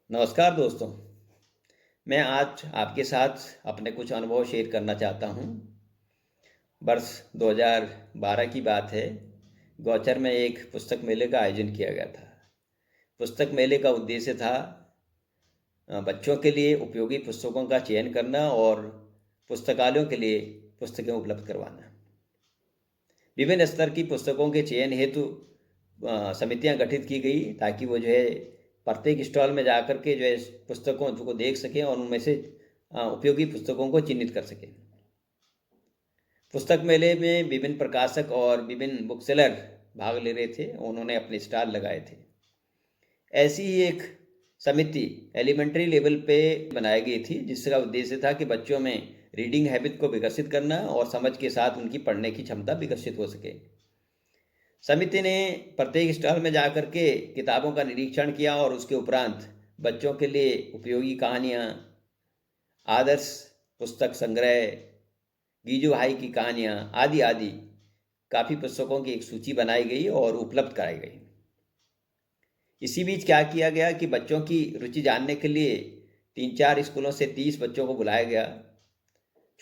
नमस्कार दोस्तों। मैं आज आपके साथ अपने कुछ अनुभव शेयर करना चाहता हूँ। वर्ष 2012 की बात है। गौचर में एक पुस्तक मेले का आयोजन किया गया था। पुस्तक मेले का उद्देश्य था बच्चों के लिए उपयोगी पुस्तकों का चयन करना और पुस्तकालयों के लिए पुस्तकें उपलब्ध करवाना। विभिन्न स्तर की पुस्तकों के चयन हेतु समितियां गठित की गई ताकि वो जो है प्रत्येक स्टॉल में जा कर के जो है पुस्तकों को देख सकें और उनमें से उपयोगी पुस्तकों को चिन्हित कर सकें। पुस्तक मेले में विभिन्न प्रकाशक और विभिन्न बुक सेलर भाग ले रहे थे। उन्होंने अपने स्टॉल लगाए थे। ऐसी ही एक समिति एलिमेंट्री लेवल पे बनाई गई थी जिसका उद्देश्य था कि बच्चों में रीडिंग हैबिट को विकसित करना और समझ के साथ उनकी पढ़ने की क्षमता विकसित हो सके। समिति ने प्रत्येक स्टॉल में जाकर के किताबों का निरीक्षण किया और उसके उपरांत बच्चों के लिए उपयोगी कहानियाँ, आदर्श पुस्तक संग्रह, गीजू भाई की कहानियाँ आदि आदि काफ़ी पुस्तकों की एक सूची बनाई गई और उपलब्ध कराई गई। इसी बीच क्या किया गया कि बच्चों की रुचि जानने के लिए 3-4 स्कूलों से 30 बच्चों को बुलाया गया।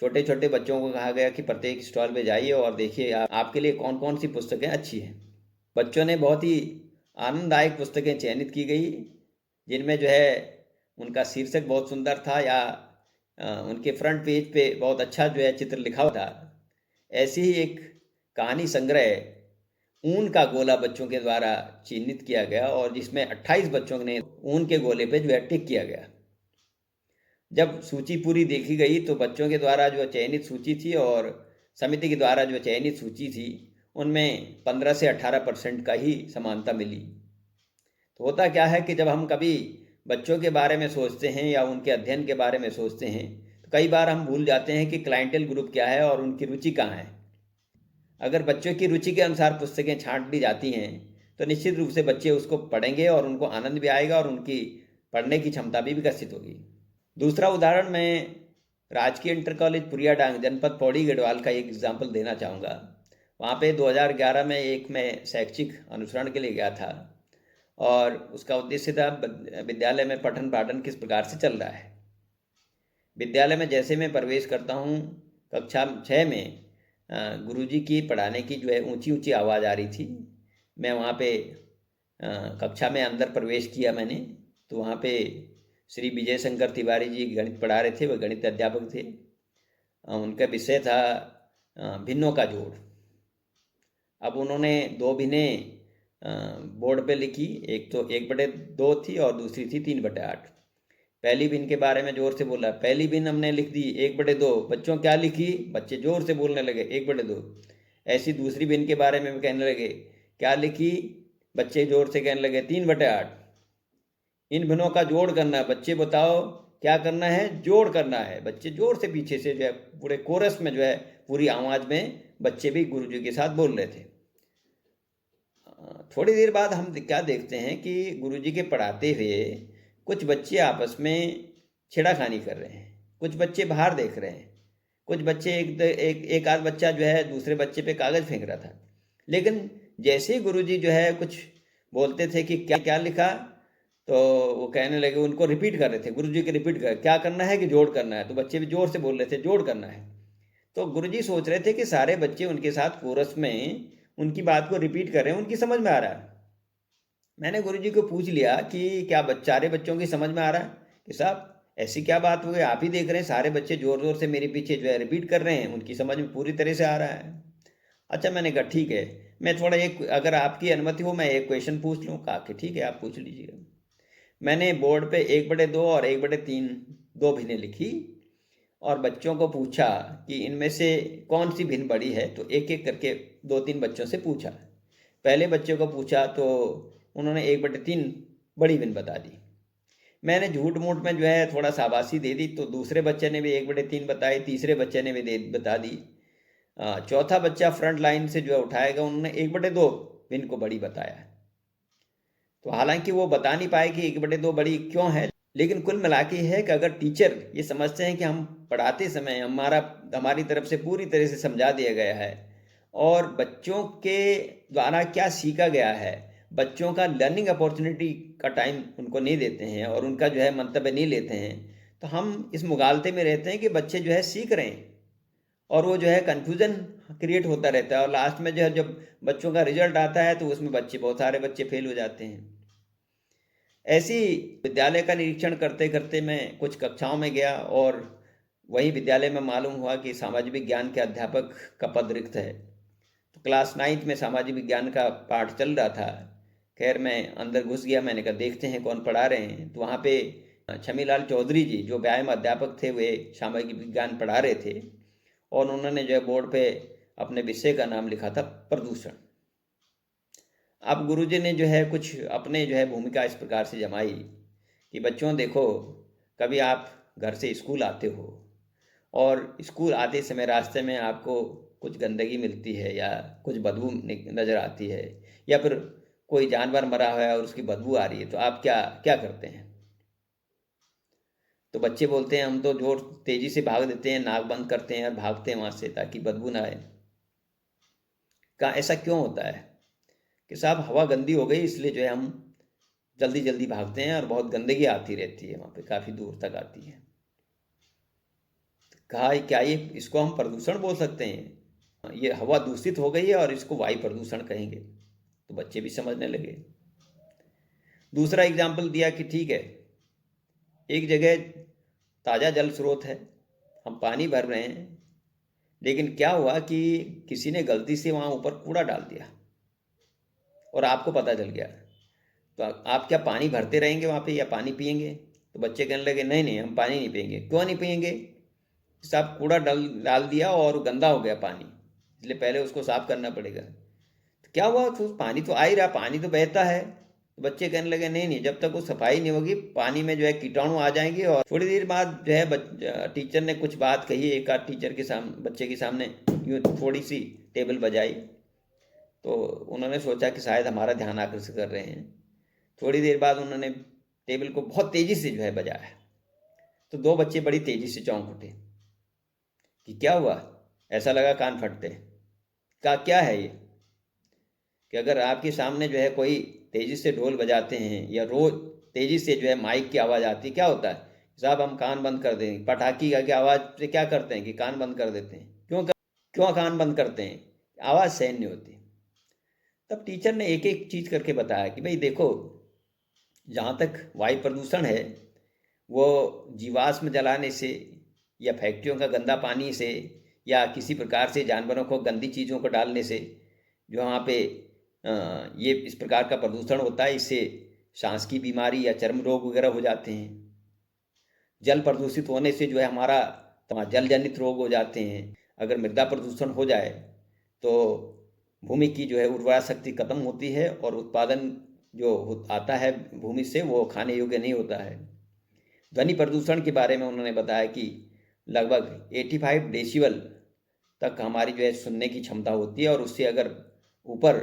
छोटे छोटे बच्चों को कहा गया कि प्रत्येक स्टॉल में जाइए और देखिए आपके लिए कौन कौन सी पुस्तकें अच्छी हैं। बच्चों ने बहुत ही आनंददायक पुस्तकें चयनित की गई जिनमें जो है उनका शीर्षक बहुत सुंदर था या उनके फ्रंट पेज पे बहुत अच्छा जो है चित्र लिखा हुआ था। ऐसी ही एक कहानी संग्रह ऊन का गोला बच्चों के द्वारा चिन्हित किया गया और जिसमें 28 बच्चों ने ऊन के गोले पे जो है टिक किया गया। जब सूची पूरी देखी गई तो बच्चों के द्वारा जो चयनित सूची थी और समिति के द्वारा जो चयनित सूची थी उनमें 15 से 18% का ही समानता मिली। तो होता क्या है कि जब हम कभी बच्चों के बारे में सोचते हैं या उनके अध्ययन के बारे में सोचते हैं तो कई बार हम भूल जाते हैं कि क्लाइंटेल ग्रुप क्या है और उनकी रुचि कहाँ है। अगर बच्चों की रुचि के अनुसार पुस्तकें छांट ली जाती हैं तो निश्चित रूप से बच्चे उसको पढ़ेंगे और उनको आनंद भी आएगा और उनकी पढ़ने की क्षमता भी विकसित होगी। दूसरा उदाहरण मैं राजकीय इंटर कॉलेज पुरियाडांग जनपद पौड़ी गढ़वाल का एक एग्जाम्पल देना चाहूँगा। वहाँ पे 2011 में मैं शैक्षिक अनुसरण के लिए गया था और उसका उद्देश्य था विद्यालय में पठन पाठन किस प्रकार से चल रहा है। विद्यालय में जैसे मैं प्रवेश करता हूँ कक्षा 6 में गुरुजी की पढ़ाने की जो है ऊंची ऊंची आवाज़ आ रही थी। मैं वहाँ पे कक्षा में अंदर प्रवेश किया मैंने तो वहाँ पे श्री विजय शंकर तिवारी जी गणित पढ़ा रहे थे। वह गणित अध्यापक थे। उनका विषय था भिन्नों का जोड़। अब उन्होंने 2 भिन्नें बोर्ड पे लिखी। एक तो 1/2 थी और दूसरी थी 3/8। पहली भिन्न के बारे में जोर से बोला। पहली भिन्न हमने लिख दी 1/2। बच्चों क्या लिखी? बच्चे जोर से बोलने लगे 1/2। ऐसी दूसरी भिन्न के बारे में कहने लगे क्या लिखी? बच्चे जोर से कहने लगे 3/8। इन भिन्नों का जोड़ करना है। बच्चे बताओ क्या करना है? जोड़ करना है। बच्चे जोर से पीछे से जो है पूरे कोरस में जो है पूरी आवाज़ में बच्चे भी गुरुजी के साथ बोल रहे थे। थोड़ी देर बाद हम क्या देखते हैं कि गुरुजी के पढ़ाते हुए कुछ बच्चे आपस में छेड़ाखानी कर रहे हैं। कुछ बच्चे बाहर देख रहे हैं। कुछ बच्चे एक आध बच्चा जो है दूसरे बच्चे पे कागज़ फेंक रहा था। लेकिन जैसे ही गुरुजी जो है कुछ बोलते थे कि क्या क्या लिखा तो वो कहने लगे, उनको रिपीट कर रहे थे। गुरुजी के रिपीट कर क्या करना है कि जोड़ करना है। तो बच्चे भी जोर से बोल रहे थे जोड़ करना है। तो गुरुजी सोच रहे थे कि सारे बच्चे उनके साथ कोरस में उनकी बात को रिपीट कर रहे हैं, उनकी समझ में आ रहा है। मैंने गुरुजी को पूछ लिया कि क्या सारे बच्चों की समझ में आ रहा है? कि साहब ऐसी क्या बात हो गई, आप ही देख रहे हैं सारे बच्चे जोर जोर से मेरे पीछे जो है रिपीट कर रहे हैं, उनकी समझ में पूरी तरह से आ रहा है। अच्छा, मैंने कहा ठीक है, मैं थोड़ा अगर आपकी अनुमति हो मैं एक क्वेश्चन पूछ लूँ। कहा कि ठीक है आप पूछ लीजिएगा। मैंने बोर्ड पे 1/2 और 1/3 2 भिन्नें लिखी और बच्चों को पूछा कि इनमें से कौन सी भिन्न बड़ी है। तो एक एक करके 2-3 बच्चों से पूछा। पहले बच्चे को पूछा तो उन्होंने 1/3 बड़ी भिन्न बता दी। मैंने झूठ मूठ में जो है थोड़ा शाबाशी दे दी तो दूसरे बच्चे ने भी 1/3 बताई, तीसरे बच्चे ने भी बता दी। चौथा बच्चा फ्रंट लाइन से जो है उठाएगा, उन्होंने 1/2 भिन्न को बड़ी बताया। तो हालांकि वो बता नहीं पाए कि 1/2 बड़ी क्यों है, लेकिन कुल मिला के है कि अगर टीचर ये समझते हैं कि हम पढ़ाते समय हमारी तरफ से पूरी तरह से समझा दिया गया है और बच्चों के द्वारा क्या सीखा गया है बच्चों का लर्निंग अपॉर्चुनिटी का टाइम उनको नहीं देते हैं और उनका जो है मंतव्य नहीं लेते हैं, तो हम इस मुगालते में रहते हैं कि बच्चे जो है सीख रहे हैं और वो जो है कन्फ्यूज़न क्रिएट होता रहता है और लास्ट में जो है जब बच्चों का रिजल्ट आता है तो उसमें बहुत सारे बच्चे फेल हो जाते हैं। ऐसी विद्यालय का निरीक्षण करते करते मैं कुछ कक्षाओं में गया और वही विद्यालय में मालूम हुआ कि सामाजिक विज्ञान के अध्यापक का पद रिक्त है। तो क्लास 9th में सामाजिक विज्ञान का पाठ चल रहा था। खैर मैं अंदर घुस गया, मैंने कहा देखते हैं कौन पढ़ा रहे हैं। तो वहाँ पे छमीलाल चौधरी जी जो व्यायाम अध्यापक थे, वे सामाजिक विज्ञान पढ़ा रहे थे और उन्होंने जो है बोर्ड पे अपने विषय का नाम लिखा था प्रदूषण। अब गुरुजी ने जो है कुछ अपने जो है भूमिका इस प्रकार से जमाई कि बच्चों देखो, कभी आप घर से स्कूल आते हो और स्कूल आते समय रास्ते में आपको कुछ गंदगी मिलती है या कुछ बदबू नज़र आती है या फिर कोई जानवर मरा हुआ है और उसकी बदबू आ रही है, तो आप क्या क्या करते हैं? तो बच्चे बोलते हैं हम तो जोर तेज़ी से भाग देते हैं, नाक बंद करते हैं और भागते हैं वहाँ से ताकि बदबू ना आए। कहा ऐसा क्यों होता है? कि साहब हवा गंदी हो गई इसलिए जो है हम जल्दी जल्दी भागते हैं और बहुत गंदगी आती रहती है, वहाँ पे काफ़ी दूर तक आती है। कहा क्या ये इसको हम प्रदूषण बोल सकते हैं? ये हवा दूषित हो गई है और इसको वायु प्रदूषण कहेंगे। तो बच्चे भी समझने लगे। दूसरा एग्जाम्पल दिया कि ठीक है, एक जगह ताज़ा जल स्रोत है, हम पानी भर रहे हैं, लेकिन क्या हुआ कि किसी ने गलती से वहाँ ऊपर कूड़ा डाल दिया और आपको पता चल गया, तो आप क्या पानी भरते रहेंगे वहाँ पे या पानी पिएंगे? तो बच्चे कहने लगे नहीं नहीं, हम पानी नहीं पिएंगे। क्यों नहीं पिएंगे? साहब कूड़ा डाल डाल दिया और गंदा हो गया पानी, इसलिए पहले उसको साफ करना पड़ेगा। तो क्या हुआ, तो पानी तो आ ही रहा, पानी तो बहता है। तो बच्चे कहने लगे नहीं नहीं, जब तक वो सफाई नहीं होगी पानी में जो है कीटाणु आ जाएंगे। और थोड़ी देर बाद जो है टीचर ने कुछ बात कही, एक आध टीचर के सामने बच्चे के सामने यूँ थोड़ी सी टेबल बजाई, तो उन्होंने सोचा कि शायद हमारा ध्यान आकर्षित कर रहे हैं। थोड़ी देर बाद उन्होंने टेबल को बहुत तेज़ी से जो है बजाया, तो दो बच्चे बड़ी तेज़ी से चौंक उठे कि क्या हुआ, ऐसा लगा कान फटते। कहा क्या है ये कि अगर आपके सामने जो है कोई तेज़ी से ढोल बजाते हैं या रोज तेज़ी से जो है माइक की आवाज़ आती है, क्या होता है? साहब हम कान बंद कर देंगे। पटाखी की आवाज़ से क्या करते हैं कि कान बंद कर देते हैं। क्यों कान बंद करते हैं? आवाज़ सहन नहीं होती। तब टीचर ने एक एक चीज़ करके बताया कि भाई देखो, जहाँ तक वायु प्रदूषण है वो जीवाश्म जलाने से या फैक्ट्रियों का गंदा पानी से या किसी प्रकार से जानवरों को गंदी चीज़ों को डालने से जो वहाँ पे ये इस प्रकार का प्रदूषण होता है। इससे सांस की बीमारी या चर्म रोग वगैरह हो जाते हैं। जल प्रदूषित होने से जो है हमारा जल जनित रोग हो जाते हैं। अगर मृदा प्रदूषण हो जाए तो भूमि की जो है उर्वरा शक्ति खत्म होती है और उत्पादन जो आता है भूमि से वो खाने योग्य नहीं होता है। ध्वनि प्रदूषण के बारे में उन्होंने बताया कि लगभग 85 डेसिबल तक हमारी जो है सुनने की क्षमता होती है और उससे अगर ऊपर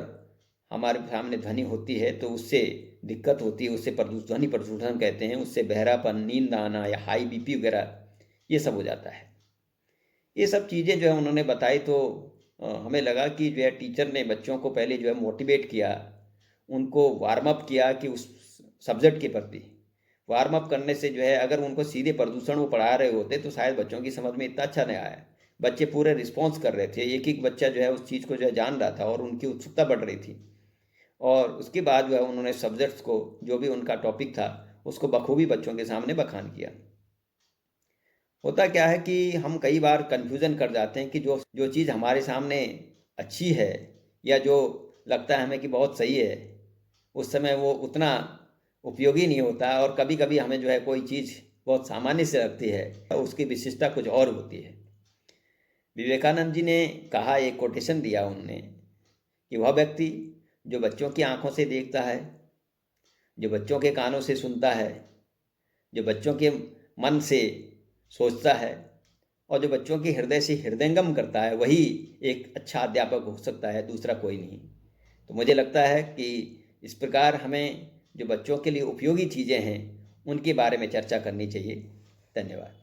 हमारे सामने ध्वनि होती है तो उससे दिक्कत होती है, उससे ध्वनि प्रदूषण कहते हैं। उससे बहरापन, नींद आना या हाई बीपी वगैरह ये सब हो जाता है। ये सब चीज़ें जो है उन्होंने बताई तो हमें लगा कि जो है टीचर ने बच्चों को पहले जो है मोटिवेट किया, उनको वार्म अप किया कि उस सब्जेक्ट के प्रति। वार्म अप करने से जो है अगर उनको सीधे प्रदूषण वो पढ़ा रहे होते तो शायद बच्चों की समझ में इतना अच्छा नहीं आया। बच्चे पूरे रिस्पॉन्स कर रहे थे, एक एक बच्चा जो है उस चीज़ को जो है जान रहा था और उनकी उत्सुकता बढ़ रही थी। और उसके बाद जो है उन्होंने सब्जेक्ट्स को, जो भी उनका टॉपिक था, उसको बखूबी बच्चों के सामने बखान किया। होता क्या है कि हम कई बार कन्फ्यूज़न कर जाते हैं कि जो जो चीज़ हमारे सामने अच्छी है या जो लगता है हमें कि बहुत सही है, उस समय वो उतना उपयोगी नहीं होता और कभी कभी हमें जो है कोई चीज़ बहुत सामान्य से लगती है, उसकी विशिष्टता कुछ और होती है। विवेकानंद जी ने कहा, एक कोटेशन दिया उन्होंने कि वह व्यक्ति जो बच्चों की आंखों से देखता है, जो बच्चों के कानों से सुनता है, जो बच्चों के मन से सोचता है और जो बच्चों के हृदय से हृदयंगम करता है, वही एक अच्छा अध्यापक हो सकता है, दूसरा कोई नहीं। तो मुझे लगता है कि इस प्रकार हमें जो बच्चों के लिए उपयोगी चीज़ें हैं उनके बारे में चर्चा करनी चाहिए। धन्यवाद।